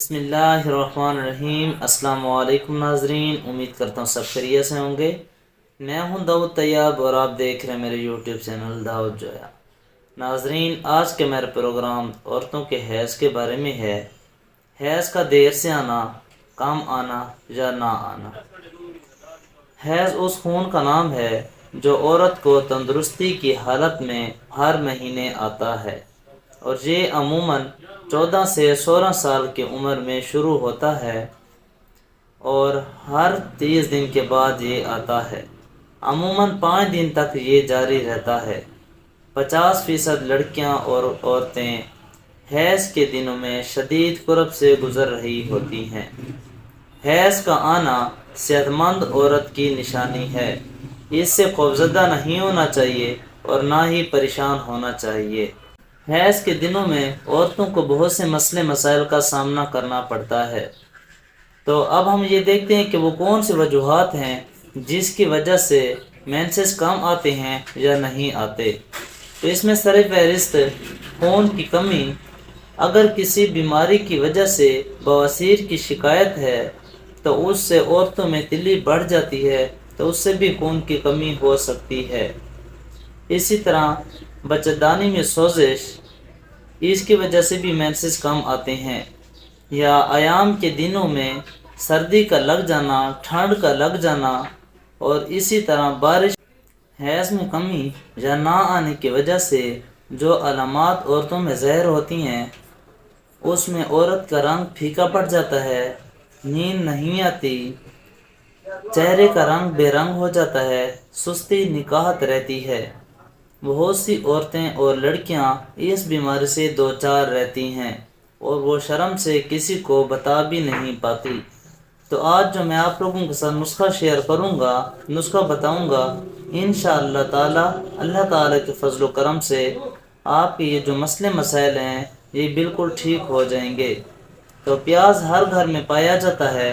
بسم اللہ الرحمن الرحیم۔ السلام علیکم ناظرین، امید کرتا ہوں سب خیریت سے ہوں گے۔ میں ہوں داؤد طیب اور آپ دیکھ رہے ہیں میرے یوٹیوب چینل داؤد جویا۔ ناظرین، آج کے میرا پروگرام عورتوں کے حیض کے بارے میں ہے۔ حیض کا دیر سے آنا، کم آنا یا نہ آنا۔ حیض اس خون کا نام ہے جو عورت کو تندرستی کی حالت میں ہر مہینے آتا ہے، اور یہ عموماً 14 سے 16 سال کی عمر میں شروع ہوتا ہے اور ہر 30 دن کے بعد یہ آتا ہے۔ عموماً 5 دن تک یہ جاری رہتا ہے۔ 50% لڑکیاں اور عورتیں حیض کے دنوں میں شدید کرب سے گزر رہی ہوتی ہیں۔ حیض کا آنا صحت مند عورت کی نشانی ہے۔ اس سے خوفزدہ نہیں ہونا چاہیے اور نہ ہی پریشان ہونا چاہیے۔ حیض کے دنوں میں عورتوں کو بہت سے مسئلے مسائل کا سامنا کرنا پڑتا ہے۔ تو اب ہم یہ دیکھتے ہیں کہ وہ کون سی وجوہات ہیں جس کی وجہ سے مینسز کم آتے ہیں یا نہیں آتے۔ تو اس میں سر فہرست خون کی کمی۔ اگر کسی بیماری کی وجہ سے بواسیر کی شکایت ہے تو اس سے عورتوں میں تلی بڑھ جاتی ہے، تو اس سے بھی خون کی کمی ہو سکتی ہے۔ اسی طرح بچہ میں سوزش، اس کی وجہ سے بھی مینسز کم آتے ہیں۔ یا ایام کے دنوں میں سردی کا لگ جانا، ٹھنڈ کا لگ جانا، اور اسی طرح بارش۔ حیض میں کمی یا نہ آنے کی وجہ سے جو علامات عورتوں میں ظاہر ہوتی ہیں، اس میں عورت کا رنگ پھیکا پڑ جاتا ہے، نیند نہیں آتی، چہرے کا رنگ بے رنگ ہو جاتا ہے، سستی نکاہت رہتی ہے۔ بہت سی عورتیں اور لڑکیاں اس بیماری سے دوچار رہتی ہیں اور وہ شرم سے کسی کو بتا بھی نہیں پاتی۔ تو آج جو میں آپ لوگوں کے ساتھ نسخہ شیئر کروں گا، نسخہ بتاؤں گا، انشاءاللہ تعالی اللہ تعالی کے فضل و کرم سے آپ کے یہ جو مسئلے مسائل ہیں یہ بالکل ٹھیک ہو جائیں گے۔ تو پیاز ہر گھر میں پایا جاتا ہے۔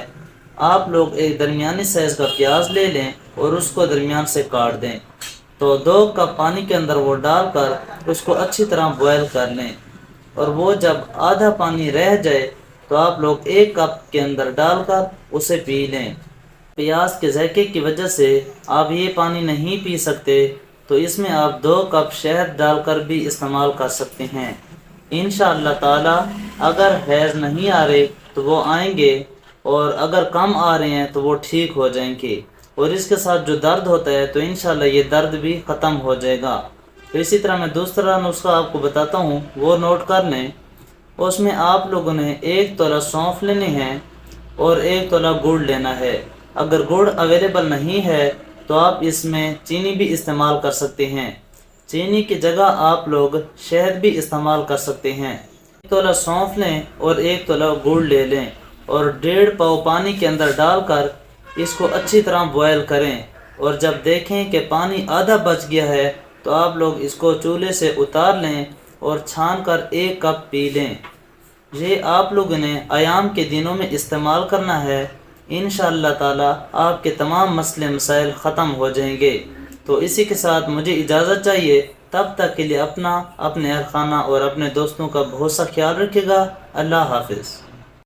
آپ لوگ ایک درمیانی سائز کا پیاز لے لیں اور اس کو درمیان سے کاٹ دیں۔ تو 2 کپ پانی کے اندر وہ ڈال کر اس کو اچھی طرح بوائل کر لیں، اور وہ جب آدھا پانی رہ جائے تو آپ لوگ 1 کپ کے اندر ڈال کر اسے پی لیں۔ پیاز کے ذائقے کی وجہ سے آپ یہ پانی نہیں پی سکتے تو اس میں آپ 2 کپ شہد ڈال کر بھی استعمال کر سکتے ہیں۔ انشاءاللہ تعالی اگر حیض نہیں آ رہے تو وہ آئیں گے، اور اگر کم آ رہے ہیں تو وہ ٹھیک ہو جائیں گے، اور اس کے ساتھ جو درد ہوتا ہے تو انشاءاللہ یہ درد بھی ختم ہو جائے گا۔ تو اسی طرح میں دوسرا نسخہ آپ کو بتاتا ہوں، وہ نوٹ کر لیں۔ اس میں آپ لوگوں نے 1 تولہ سونف لینی ہے اور 1 تولہ گڑ لینا ہے۔ اگر گڑ اویلیبل نہیں ہے تو آپ اس میں چینی بھی استعمال کر سکتے ہیں۔ چینی کی جگہ آپ لوگ شہد بھی استعمال کر سکتے ہیں۔ 1 تولہ سونف لیں اور 1 تولہ گڑ لے لیں، اور 1.5 پاؤ پانی کے اندر ڈال کر اس کو اچھی طرح بوائل کریں، اور جب دیکھیں کہ پانی آدھا بچ گیا ہے تو آپ لوگ اس کو چولہے سے اتار لیں اور چھان کر 1 کپ پی لیں۔ یہ آپ لوگوں نے ایام کے دنوں میں استعمال کرنا ہے۔ انشاءاللہ تعالی آپ کے تمام مسئلے مسائل ختم ہو جائیں گے۔ تو اسی کے ساتھ مجھے اجازت چاہیے، تب تک کے لیے اپنا، اپنے اہل خانہ اور اپنے دوستوں کا بہت سا خیال رکھے گا۔ اللہ حافظ۔